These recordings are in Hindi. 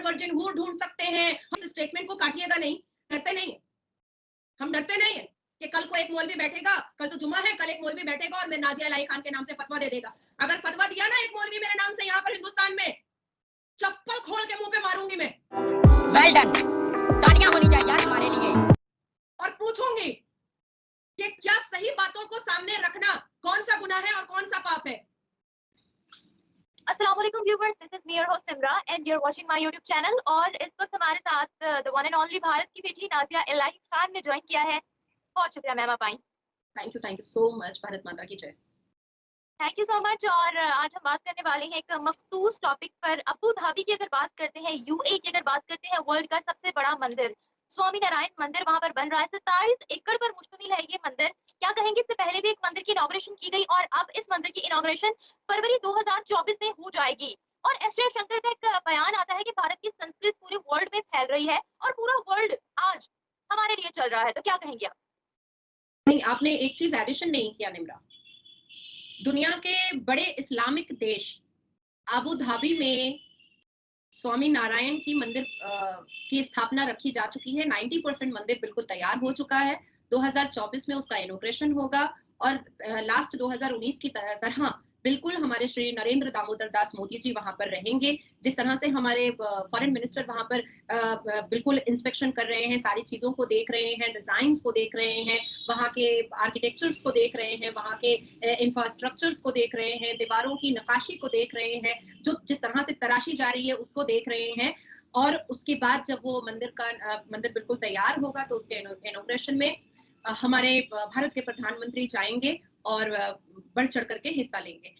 अदर वर्जिन हू ढूंढ सकते हैं। इस स्टेटमेंट को काटिएगा नहीं, डरते नहीं है, हम डरते नहीं है कि कल को एक मौलवी बैठेगा, कल तो जुमा है, कल एक मौलवी बैठेगा और मैं नाजिया इलाही खान के नाम से फतवा दे देगा। अगर फतवा दिया ना एक मौलवी मेरे नाम से यहाँ पर हिंदुस्तान में, चप्पल खोल के मुंह पे मारूंगी मैं। वेल डन, तालियां होनी चाहिए यार हमारे लिए। और पूछूंगी कि क्या सही बातों को सामने रखना कौन सा गुनाह है और कौन सा पाप है। अस्सलाम वालेकुम viewers, this is me your host Simra and you are watching my YouTube channel. और इस वक्त हमारे साथ the one and only Bharat की बेटी नाजिया इलाही खान ने ज्वाइन किया है। बहुत शुक्रिया मैम, आप आई। Thank you so much. Bharat माता की जय। Thank you so much. और आज हम बात करने वाले हैं एक मखसूस टॉपिक पर। अबू धाबी की अगर बात करते हैं, यूएई की अगर बात करते हैं, वर्ल्ड का सबसे बड़ा मंदिर स्वामी नारायण मंदिर वहां पर बन रहा है। 27 एकड़ पर मुश्तमिल है ये मंदिर। क्या कहेंगे, इससे पहले भी एक मंदिर की इनॉग्रेशन की गई और अब इस मंदिर की इनॉग्रेशन फरवरी 2024 में हो जाएगी। और एस जयशंकर का एक बयान आता है कि भारत की संस्कृति पूरे वर्ल्ड में फैल रही है और पूरा वर्ल्ड आज हमारे लिए चल रहा है। तो क्या कहेंगे आप? नहीं, आपने एक चीज एडिशन नहीं किया निम्रा। दुनिया के बड़े इस्लामिक देश अबू धाबी में स्वामी नारायण की मंदिर की स्थापना रखी जा चुकी है। 90% मंदिर बिल्कुल तैयार हो चुका है। 2024 में उसका इनॉग्रेशन होगा और लास्ट 2019 की तरह बिल्कुल हमारे श्री नरेंद्र दामोदर दास मोदी जी वहां पर रहेंगे। जिस तरह से हमारे फॉरेन मिनिस्टर वहां पर बिल्कुल इंस्पेक्शन कर रहे हैं, सारी चीजों को देख रहे हैं, डिजाइन्स को देख रहे हैं, वहां के आर्किटेक्चर्स को देख रहे हैं, वहां के इंफ्रास्ट्रक्चर्स को देख रहे हैं, दीवारों की नक्काशी को देख रहे हैं, जो जिस तरह से तराशी जा रही है उसको देख रहे हैं। और उसके बाद जब वो मंदिर बिल्कुल तैयार होगा तो उसके इनॉग्रेशन में हमारे भारत के प्रधानमंत्री जाएंगे और बढ़ चढ़ करके हिस्सा लेंगे।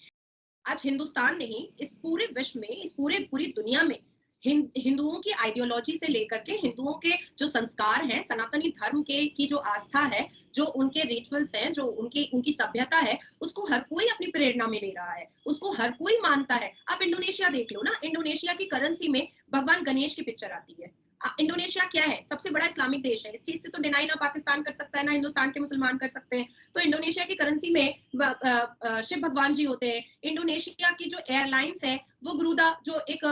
आज हिंदुस्तान नहीं, इस पूरे विश्व में, इस पूरी दुनिया में हिंदुओं की आइडियोलॉजी से लेकर के हिंदुओं के जो संस्कार हैं, सनातनी धर्म के की जो आस्था है, जो उनके रिचुअल्स हैं, जो उनकी सभ्यता है, उसको हर कोई अपनी प्रेरणा में ले रहा है, उसको हर कोई मानता है। आप इंडोनेशिया देख लो ना, इंडोनेशिया की करेंसी में भगवान गणेश की पिक्चर आती है। इंडोनेशिया क्या है? सबसे बड़ा इस्लामिक देश है। इस चीज से तो डिनाई ना पाकिस्तान कर सकता है, ना हिंदुस्तान के मुसलमान कर सकते हैं। तो इंडोनेशिया की करेंसी में शिव भगवान जी होते हैं। इंडोनेशिया की जो एयरलाइंस है वो गुरुदा, जो एक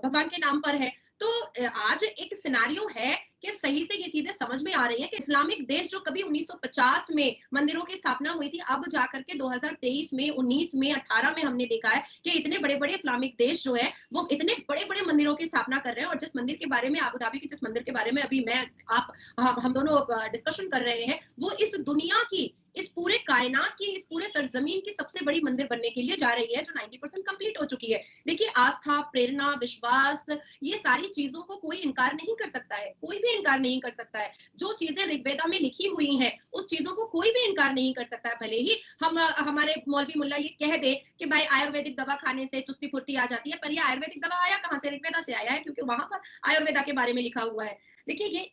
भगवान के नाम पर है। तो आज एक सिनारियो है कि सही से ये चीजें समझ में आ रही है कि इस्लामिक देश जो कभी 1950 में मंदिरों की स्थापना हुई थी, अब जाकर के 2023 में, 19 में, 18 में हमने देखा है कि इतने बड़े बड़े इस्लामिक देश जो है वो इतने बड़े बड़े मंदिरों की स्थापना कर रहे हैं। और जिस मंदिर के बारे में, अबू धाबी के जिस मंदिर के बारे में अभी मैं आप हम दोनों डिस्कशन कर रहे हैं, वो इस दुनिया की, इस पूरे कायनात की, इस पूरे सरजमीन की सबसे बड़ी मंदिर बनने के लिए जा रही है, जो 90% कंप्लीट हो चुकी है। देखिए, आस्था, प्रेरणा, विश्वास, ये सारी चीजों को कोई इनकार नहीं कर सकता है, कोई भी इनकार नहीं कर सकता है। जो चीजें ऋग्वेदा में लिखी हुई हैं, उस चीजों को कोई भी इनकार नहीं कर सकता है। भले ही हमारे मौलवी मुल्ला ये कह दे कि भाई आयुर्वेदिक दवा खाने से चुस्ती फुर्ती आ जाती है, पर ये आयुर्वेदिक दवा आया कहाँ से? ऋग्वेदा से आया है, क्योंकि वहां पर आयुर्वेदा के बारे में लिखा हुआ है। देखिए,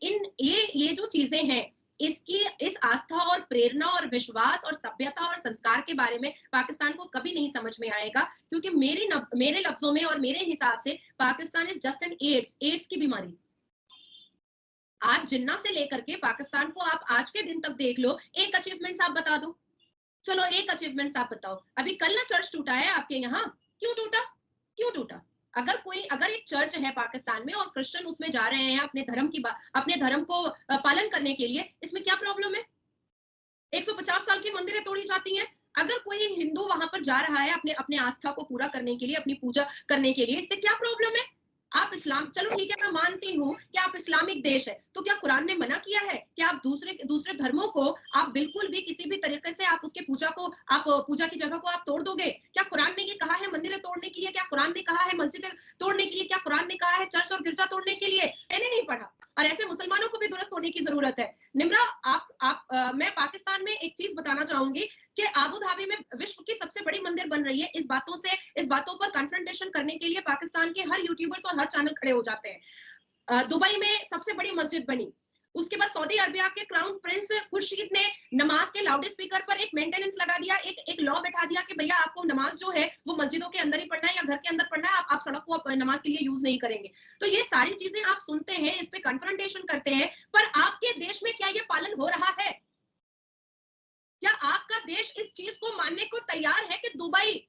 ये जो चीजें हैं, इसकी, इस आस्था और प्रेरणा और विश्वास और सभ्यता और संस्कार के बारे में पाकिस्तान को कभी नहीं समझ में आएगा। क्योंकि मेरे लफ्जों में और मेरे हिसाब से Pakistan is just an AIDS की बीमारी। आज जिन्ना से लेकर के पाकिस्तान को आप आज के दिन तक देख लो, एक अचीवमेंट आप बता दो। चलो एक अचीवमेंट आप बताओ। अभी कल ना चर्च टूटा है आपके यहाँ, क्यों टूटा? क्यों टूटा? अगर एक चर्च है पाकिस्तान में और क्रिश्चियन उसमें जा रहे हैं अपने धर्म को पालन करने के लिए, इसमें क्या प्रॉब्लम है? 150 साल की मंदिरें तोड़ी जाती हैं। अगर कोई हिंदू वहां पर जा रहा है अपने अपने आस्था को पूरा करने के लिए, अपनी पूजा करने के लिए, इससे क्या प्रॉब्लम है? आप इस्लाम, चलो ठीक है, मैं मानती हूँ कि आप इस्लामिक देश है, तो क्या कुरान ने मना किया है कि आप दूसरे धर्मों को आप बिल्कुल भी किसी भी तरीके से आप उसके पूजा की जगह को आप तोड़ दोगे? क्या कुरान ने ये कहा है मंदिरें तोड़ने के लिए? क्या कुरान ने कहा है मस्जिदें तोड़ने के लिए? क्या कुरान ने कहा है चर्च और गिरजा तोड़ने के लिए? मैंने नहीं पढ़ा। और ऐसे मुसलमानों को भी दुरुस्त होने की जरूरत है। निम्रा, मैं पाकिस्तान में एक चीज बताना चाहूंगी कि आबू धाबी में विश्व की सबसे बड़ी मंदिर बन रही है। इस बातों पर कन्फ्रंटेशन करने के लिए पाकिस्तान के हर यूट्यूबर्स और हर चैनल खड़े हो जाते हैं। दुबई में सबसे बड़ी मस्जिद बनी, उसके बाद सऊदी अरबिया के क्राउन प्रिंस खुर्शीद ने नमाज के लाउड स्पीकर पर एक मेंटेनेंस लगा दिया, एक लॉ बैठा दिया कि भैया आपको नमाज जो है वो मस्जिदों के अंदर ही पढ़ना है या घर के अंदर पढ़ना है, आप सड़क को नमाज के लिए यूज नहीं करेंगे। तो ये सारी चीजें आप सुनते हैं, इस पे कन्फ्रंटेशन करते हैं, पर आपके देश में क्या ये पालन हो रहा है? क्या आपका देश इस चीज को मानने को तैयार है कि दुबई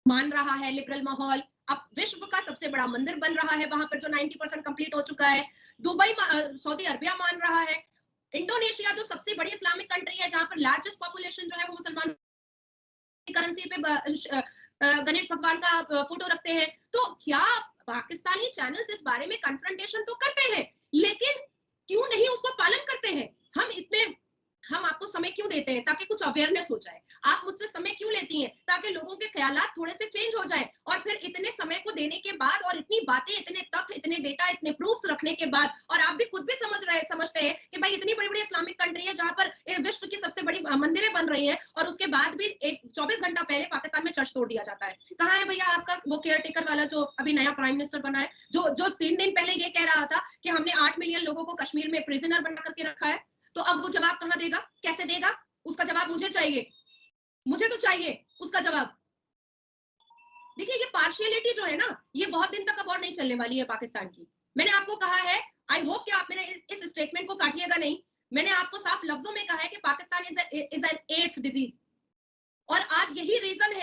मान रहा है लिबरल माहौल। अब विश्व का सबसे बड़ा मंदिर बन रहा है वहां पर जो 90% कंप्लीट हो चुका है। दुबई सऊदी अरबिया मान रहा है। इंडोनेशिया जो सबसे बड़ी इस्लामिक कंट्री है जहां पर लार्जेस्ट पॉपुलेशन जो है वो मुसलमान करेंसी पे गणेश भगवान का फोटो रखते हैं। तो क्या पाकिस्तानी चैनल्स इस बारे में कन्फ्रंटेशन तो करते हैं, लेकिन क्यों नहीं उसको पालन करते हैं? हम आपको समय क्यों देते हैं? ताकि कुछ अवेयरनेस हो जाए। आप मुझसे समय क्यों लेती हैं? ताकि लोगों के ख्यालात थोड़े से चेंज हो जाए। और फिर इतने समय को देने के बाद और इतनी बातें, इतने तथ्य, इतने डेटा, इतने प्रूफ्स रखने के बाद, और आप भी खुद भी समझते हैं कि भाई इतनी बड़ी-बड़ी इस्लामिक कंट्री है जहां पर विश्व की सबसे बड़ी मंदिरें बन रही हैं, और उसके बाद भी एक 24 घंटा पहले पाकिस्तान में चर्च तोड़ दिया जाता है। कहाँ है भैया आपका वो केयर टेकर वाला जो अभी नया प्राइम मिनिस्टर बना है, जो 3 दिन पहले ये कह रहा था कि हमने 8 मिलियन लोगों को कश्मीर में प्रिजनर बना करके रखा है। तो अब वो जवाब कहाँ देगा? कैसे देगा? उसका जवाब मुझे चाहिए। मुझे तो चाहिए उसका जवाब। देखिए ये पार्शियलिटी जो है ना, ये बहुत दिन तक अब और नहीं चलने वाली है पाकिस्तान की। मैंने आपको कहा है, आई होप कि आप मेरे इस स्टेटमेंट को काटिएगा नहीं। मैंने आपको साफ लफ्जों में कहा है कि Pakistan is an AIDS disease. और आज यही रीजन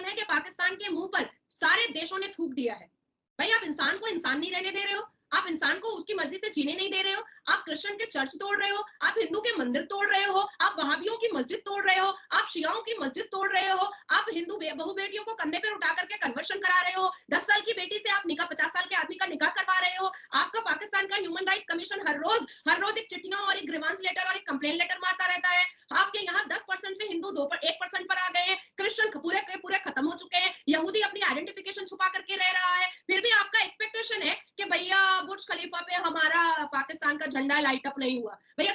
है कि पाकिस्तान के मुंह पर सारे देशों ने थूक दिया है। भाई आप इंसान को इंसान नहीं रहने दे रहे हो, आप इंसान को उसकी मर्जी से जीने नहीं दे रहे हो, आप क्रिश्चियन के चर्च तोड़ रहे हो, आप हिंदू के मंदिर तोड़ रहे हो, आप वहाबियों की मस्जिद तोड़ रहे हो, आप शियाओं की मस्जिद तोड़ रहे हो, आप हिंदू बहु बेटियों को कंधे पर उठा करके कन्वर्शन करा रहे हो, 10 साल की बेटी से आप निकाह 50 साल के आदमी का निकाह करवा रहे हो। आपका पाकिस्तान का ह्यूमन राइट्स कमीशन हर रोज एक चिट्ठियां और एक ग्रीवांस लेटर और एक कंप्लेन लेटर मारता रहता है। आपके यहाँ 10% से हिंदू 1% पर आ गए हैं, क्रिश्चियन पूरे के पूरे खत्म हो चुके हैं, यहूदी अपनी आइडेंटिफिकेशन छुपा करके रह रहा है। फिर भी आपका एक्सपेक्टेशन है कि भैया बुर्ज खलीफा पे हमारा पाकिस्तान का झंडा लाइट अप नहीं हुआ। भैया